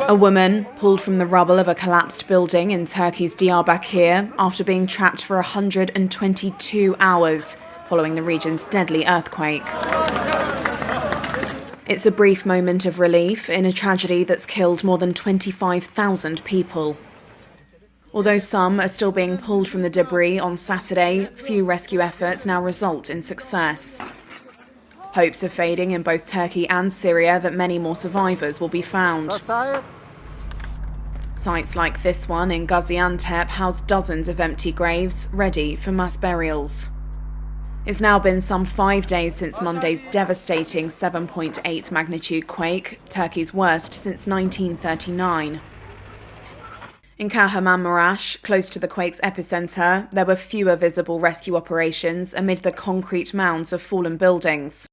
A woman pulled from the rubble of a collapsed building in Turkey's Diyarbakir after being trapped for 122 hours following the region's deadly earthquake. It's a brief moment of relief in a tragedy that's killed more than 25,000 people. Although some are still being pulled from the debris on Saturday, few rescue efforts now result in success. Hopes are fading in both Turkey and Syria that many more survivors will be found. Sites like this one in Gaziantep house dozens of empty graves ready for mass burials. It's now been some 5 days since Monday's devastating 7.8 magnitude quake, Turkey's worst since 1939. In Kahramanmaraş, close to the quake's epicenter, there were fewer visible rescue operations amid the concrete mounds of fallen buildings.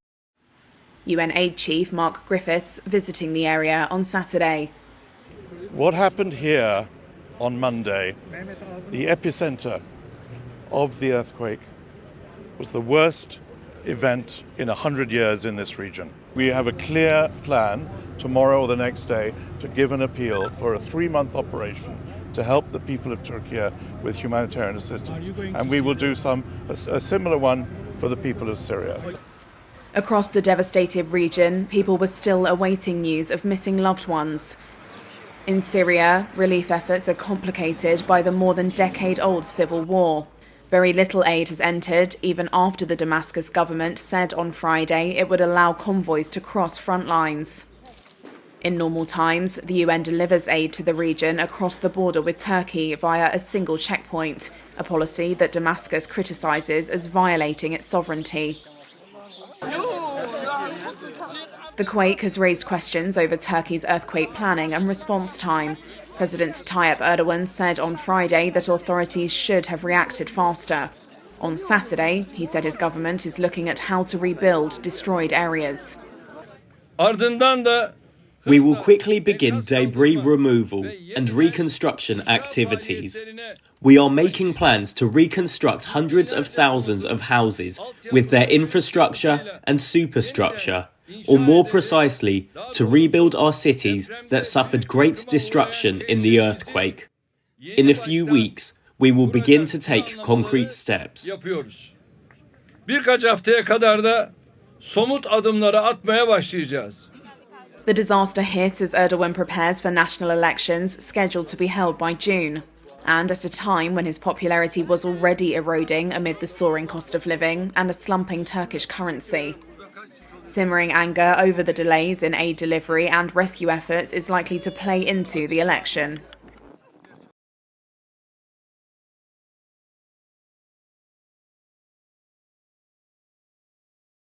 UN Aid Chief Mark Griffiths visiting the area on Saturday. What happened here on Monday, the epicenter of the earthquake, was the worst event in 100 years in this region. We have a clear plan tomorrow or the next day to give an appeal for a 3-month operation to help the people of Turkey with humanitarian assistance. And we will do a similar one for the people of Syria. Across the devastated region, people were still awaiting news of missing loved ones. In Syria, relief efforts are complicated by the more than decade-old civil war. Very little aid has entered, even after the Damascus government said on Friday it would allow convoys to cross front lines. In normal times, the UN delivers aid to the region across the border with Turkey via a single checkpoint, a policy that Damascus criticises as violating its sovereignty. The quake has raised questions over Turkey's earthquake planning and response time. President Tayyip Erdogan said on Friday that authorities should have reacted faster. On Saturday, he said his government is looking at how to rebuild destroyed areas. We will quickly begin debris removal and reconstruction activities. We are making plans to reconstruct hundreds of thousands of houses with their infrastructure and superstructure, or more precisely, to rebuild our cities that suffered great destruction in the earthquake. In a few weeks, we will begin to take concrete steps. Birkaç haftaya kadar da somut adımları atmaya başlayacağız. The disaster hit as Erdogan prepares for national elections scheduled to be held by June, and at a time when his popularity was already eroding amid the soaring cost of living and a slumping Turkish currency. Simmering anger over the delays in aid delivery and rescue efforts is likely to play into the election.